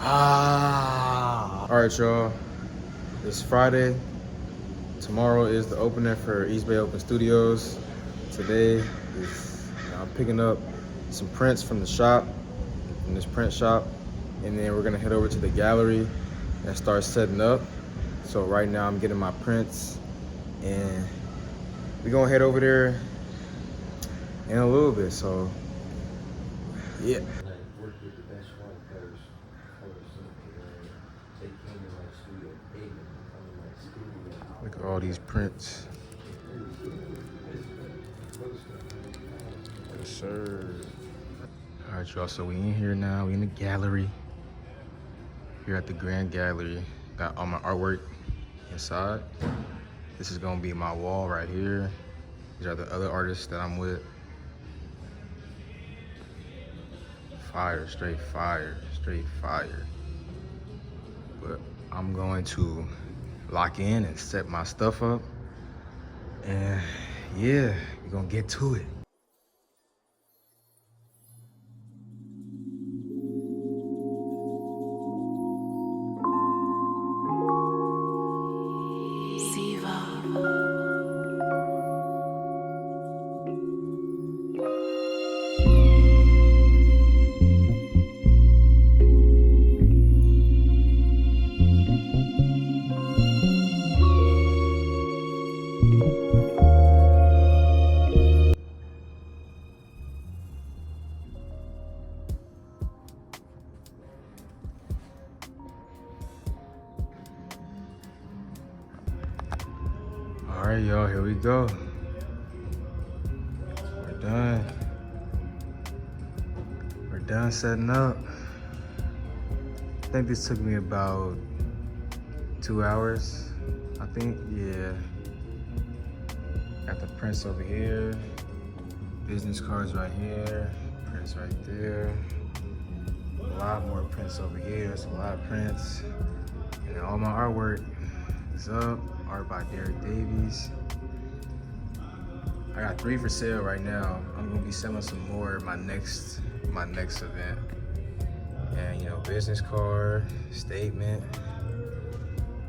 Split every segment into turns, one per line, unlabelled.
All right, y'all. It's Friday. Tomorrow is the opening for East Bay Open Studios. Today is I'm picking up some prints from the shop, from this print shop, and then we're gonna head over to the gallery and start setting up. So right now I'm getting my prints, and we're gonna head over there in a little bit. So yeah. Look at all these prints. Yes, sir. All right, y'all, so we in here now. We in the gallery. Here at the Grand Gallery. Got all my artwork inside. This is gonna be my wall right here. These are the other artists that I'm with. Fire, straight fire, straight fire. But I'm going to lock in and set my stuff up. And yeah, we're gonna get to it. All right, y'all, here we go. We're done. We're done setting up. I think this took me about 2 hours, I think, yeah. Got the prints over here, business cards right here, prints right there. A lot more prints over here, there's a lot of prints. And then all my artwork is up, art by Derek Davies. I got 3 for sale right now. I'm gonna be selling some more at my next event. And you know, business card, statement,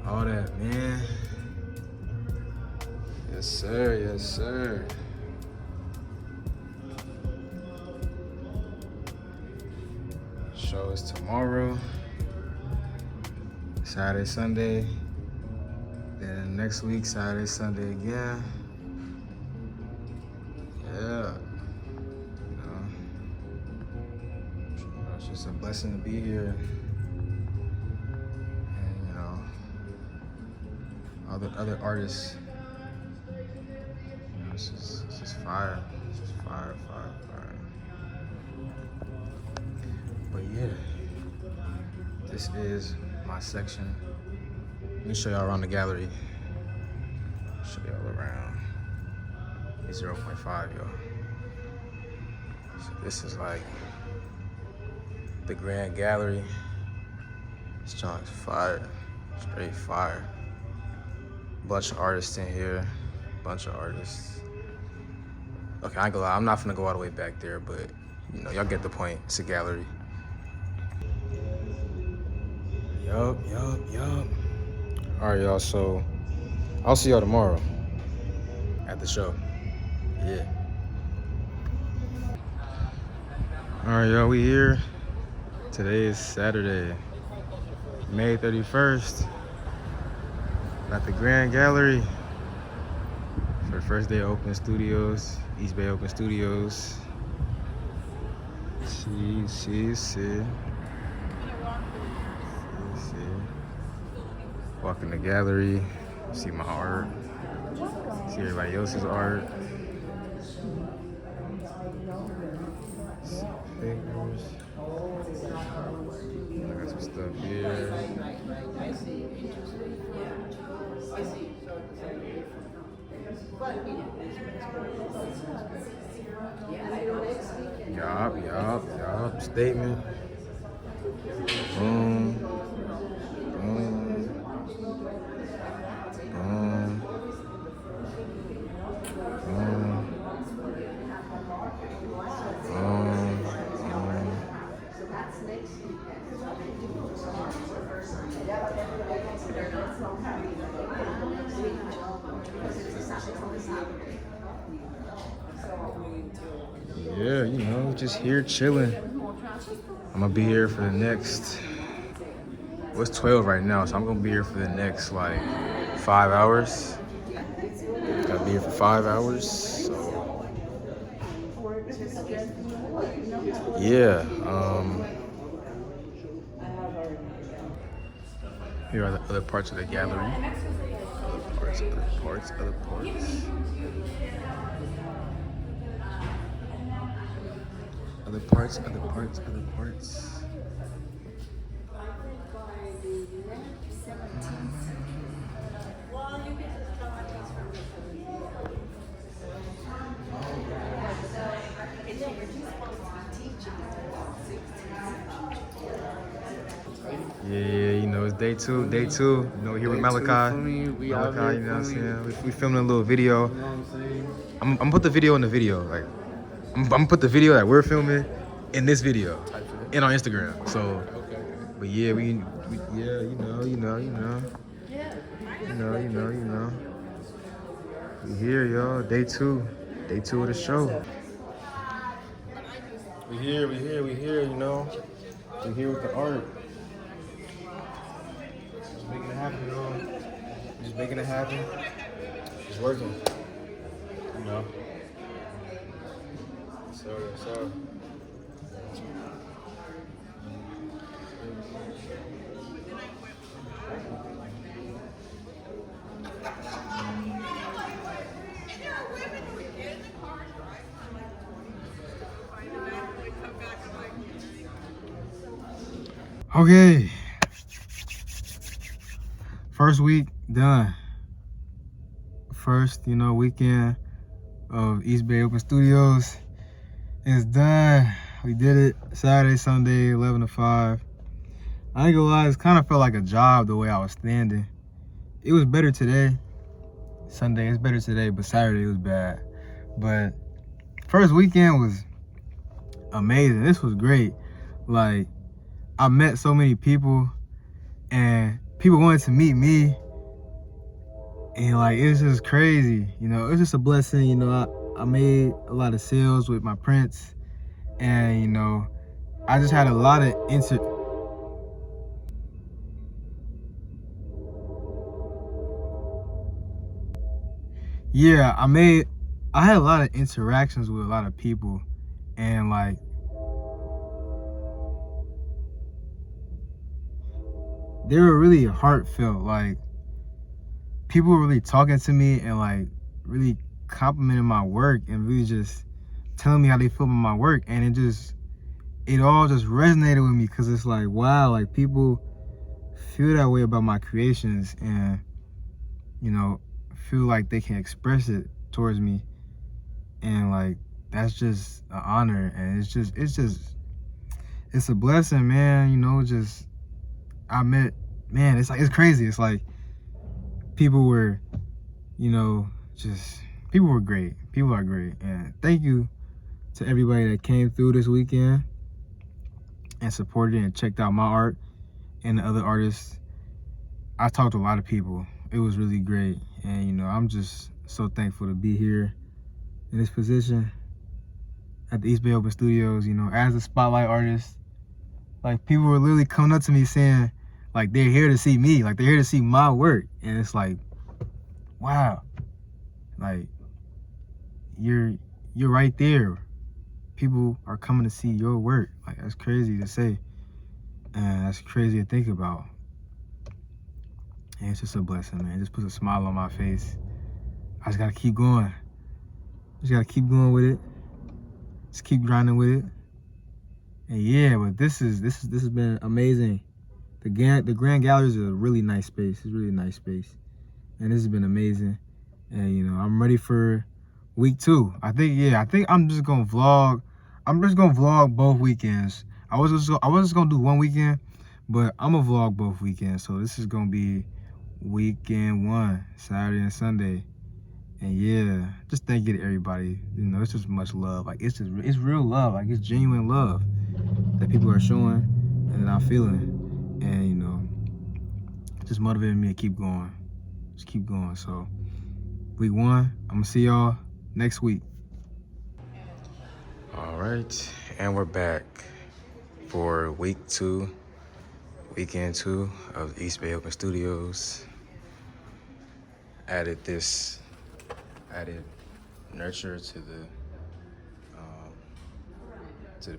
all that, man. Yes, sir, yes, sir. Show is tomorrow, Saturday, Sunday. Then next week, Saturday, Sunday again. Yeah. It's just a blessing to be here. And you know, other artists, you know, it's just fire. It's just fire, fire, fire. But yeah, this is my section. Let me show y'all around the gallery. Show y'all around. It's 0.5, y'all. So this is like the Grand Gallery. This joint's fire, straight fire. Bunch of artists in here, bunch of artists. Okay, I ain't gonna lie, I'm not gonna go all the way back there, but you know, y'all get the point. It's a gallery. Yup. All right, y'all, so I'll see y'all tomorrow at the show. Yeah. All right, y'all, we here. Today is Saturday, May 31st. At the Grand Gallery for the first day of Open Studios, East Bay Open Studios. See. Walk in the gallery, see my art, see everybody else's art. Figures. I got some stuff here. Yup. Statement. Boom. Yeah, you know, just here chilling. I'm gonna be here for the next, well, it's 12 right now, so I'm gonna be here for the next like 5 hours. Gotta be here for 5 hours. So yeah, here are the other parts of the gallery. Other parts. Other parts. Yeah, you know, it's day two. You know, here with Malachi.
We
Malachi, you know what I'm saying? We filming a little video.
You know what I'm saying?
I'm gonna put the video in the video. Like, I'm gonna put the video that we're filming in this video and on Instagram. So,
Okay.
but yeah, we yeah, you know. We here, y'all. Day two of the show. We here, you know. We here with the art. Just making it happen, y'all. Just making it happen. It's working. You know. So. Okay. First week done. First, weekend of East Bay Open Studios is done. We did it Saturday, Sunday, 11 to 5. I ain't gonna lie, it kind of felt like a job the way I was standing. It was better today. Sunday, it's better today, but Saturday was bad. But first weekend was amazing. This was great. Like, I met so many people and people wanted to meet me. And like, it was just crazy. It was just a blessing. I made a lot of sales with my prints. And, I just had a lot of I had a lot of interactions with a lot of people. And like, they were really heartfelt. Like, people were really talking to me and like really complimenting my work and really just telling me how they feel about my work. And it all just resonated with me, because it's like, wow, like, people feel that way about my creations and, feel like they can express it towards me. And like, that's just an honor. And it's a blessing, man. I met, man, it's crazy. It's like, people were, people were great. People are great. And thank you to everybody that came through this weekend and supported and checked out my art and the other artists. I talked to a lot of people. It was really great. And, I'm just so thankful to be here in this position at the East Bay Open Studios, as a spotlight artist. Like, people were literally coming up to me saying, like, they're here to see me. Like, they're here to see my work. And it's like, wow. Like, you're right there. People are coming to see your work. Like, that's crazy to say. And that's crazy to think about. And it's just a blessing, man. It just puts a smile on my face. I just gotta keep going. Just gotta keep going with it. Just keep grinding with it. And yeah, but this has been amazing. The Grand Gallery is a really nice space. It's a really nice space. And this has been amazing. And I'm ready for week 2. I think I'm just gonna vlog. I'm just gonna vlog both weekends. I was just gonna do one weekend, but I'm gonna vlog both weekends. So this is gonna be weekend 1, Saturday and Sunday. And yeah, just thank you to everybody. It's just much love. Like, it's real love. Like, it's genuine love that people are showing. I'm feeling, and you know, just motivated me to keep going, just keep going. So week 1, I'm gonna see y'all next week. All right, and we're back for week 2, weekend 2 of the East Bay Open Studios. Added nurture to the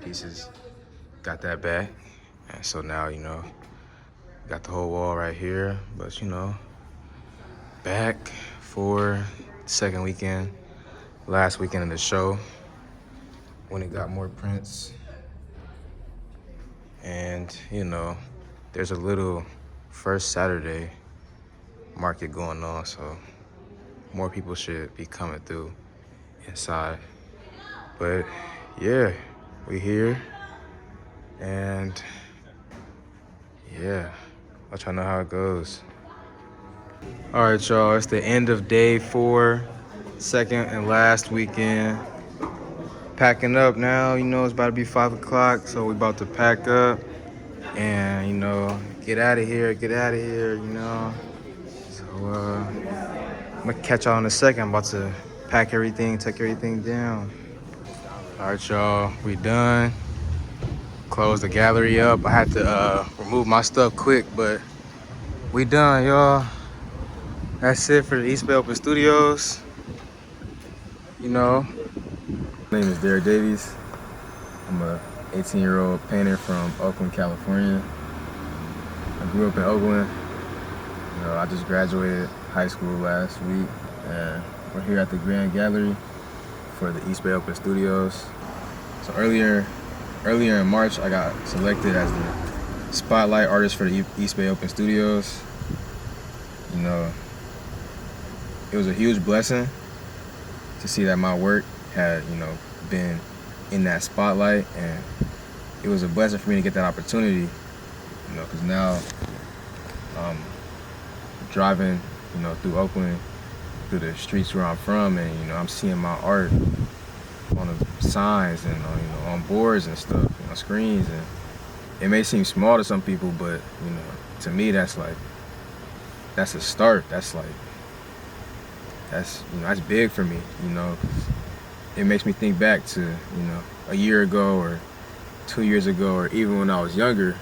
pieces. Got that back, and so now, you know, got the whole wall right here. But you know, back for second weekend, last weekend of the show, when it got more prints. And you know, there's a little first Saturday market going on, so more people should be coming through inside. But yeah, we here, and yeah, I'll try to know how it goes. All right, y'all, it's the end of day 4, second and last weekend. Packing up now, you know, it's about to be 5 o'clock, so we about to pack up and, you know, get out of here, you know. So, I'm gonna catch y'all in a second. I'm about to pack everything, take everything down. All right, y'all, we done. Close the gallery up. I had to remove my stuff quick, but we done, y'all. That's it for the East Bay Open Studios. You know, my name is Derek Davies. I'm a 18-year-old painter from Oakland, California. I grew up in Oakland. You know, I just graduated high school last week, and we're here at the Grand Gallery for the East Bay Open Studios. So earlier in March, I got selected as the spotlight artist for the East Bay Open Studios. You know, it was a huge blessing to see that my work had, you know, been in that spotlight, and it was a blessing for me to get that opportunity, you know, because now driving, you know, through Oakland, through the streets where I'm from, and you know, I'm seeing my art on the signs and on, you know, on boards and stuff, you know, screens, and it may seem small to some people, but you know, to me, that's a start. That's you know, that's big for me, you know. It makes me think back to, you know, a year ago or 2 years ago, or even when I was younger,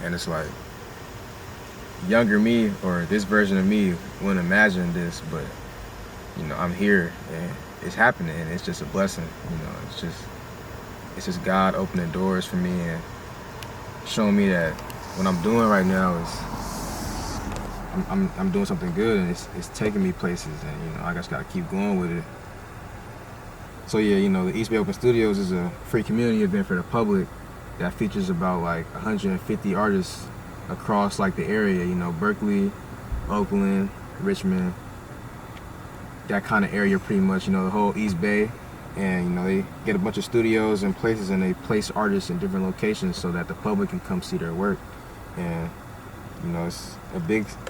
and it's like, younger me or this version of me wouldn't imagine this, but you know, I'm here and it's happening, and it's just a blessing, you know. It's just God opening doors for me and showing me that what I'm doing right now is I'm doing something good, and it's taking me places, and you know, I just gotta keep going with it. So yeah, you know, the East Bay Open Studios is a free community event for the public that features about like 150 artists across like the area, you know, Berkeley, Oakland, Richmond, that kind of area pretty much, you know, the whole East Bay. And you know, they get a bunch of studios and places, and they place artists in different locations so that the public can come see their work. And you know,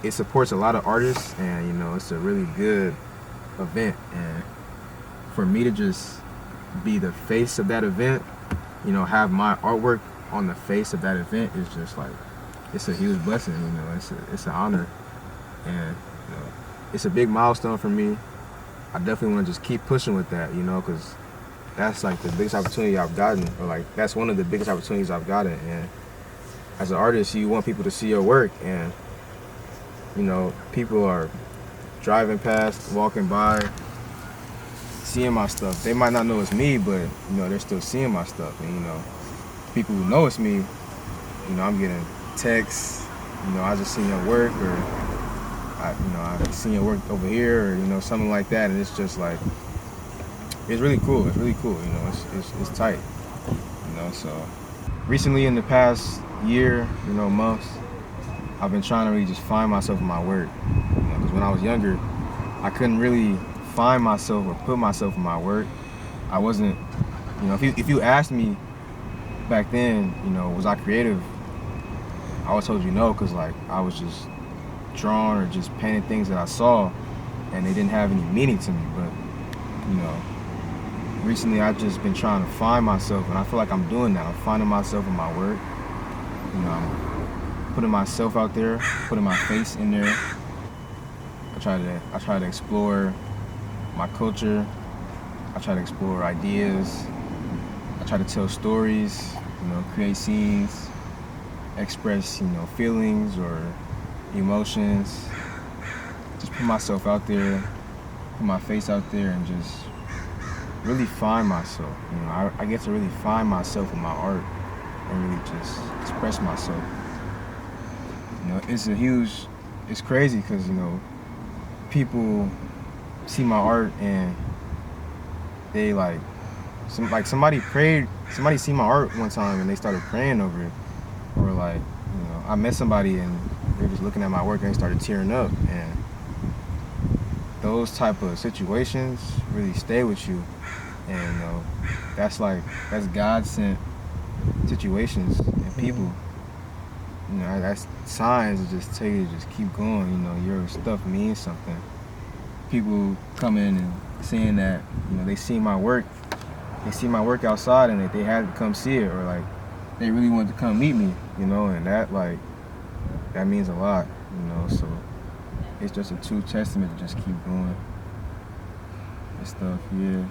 it supports a lot of artists, and you know, it's a really good event. And for me to just be the face of that event, you know, have my artwork on the face of that event is just like, it's a huge blessing, you know. It's an honor, and you know, it's a big milestone for me. I definitely want to just keep pushing with that, you know, because that's like the biggest opportunity I've gotten, or like that's one of the biggest opportunities I've gotten. And as an artist, you want people to see your work, and you know, people are driving past, walking by, seeing my stuff. They might not know it's me, but you know, they're still seeing my stuff. And you know, people who know it's me, you know, I'm getting texts, you know, I just seen your work, or I seen your work over here, or you know, something like that. And it's just like, it's really cool. It's really cool, you know. It's tight, you know. So recently, in the past year, you know, months, I've been trying to really just find myself in my work, you know, because when I was younger, I couldn't really find myself or put myself in my work. I wasn't, you know, if you asked me back then, you know, was I creative, I would told you no, because like I was just drawing or just painting things that I saw, and they didn't have any meaning to me. But you know, recently I've just been trying to find myself, and I feel like I'm doing that. I'm finding myself in my work,
You know, I'm putting myself out there, putting my face in there. I try to explore my culture. I try to explore ideas. I try to tell stories, create scenes, express, feelings or emotions. Just put myself out there, put my face out there, and just really find myself. I get to really find myself in my art and really just express myself. It's crazy because, people see my art and they somebody see my art one time and they started praying over it. Or I met somebody and they were just looking at my work and they started tearing up. And those type of situations really stay with you. And that's God sent situations and people. That's signs that just tell you to just keep going. Your stuff means something. People come in and saying that, they see my work outside and that they had to come see it, or they really wanted to come meet me, and that means a lot, so it's just a true testament to just keep going and stuff, yeah.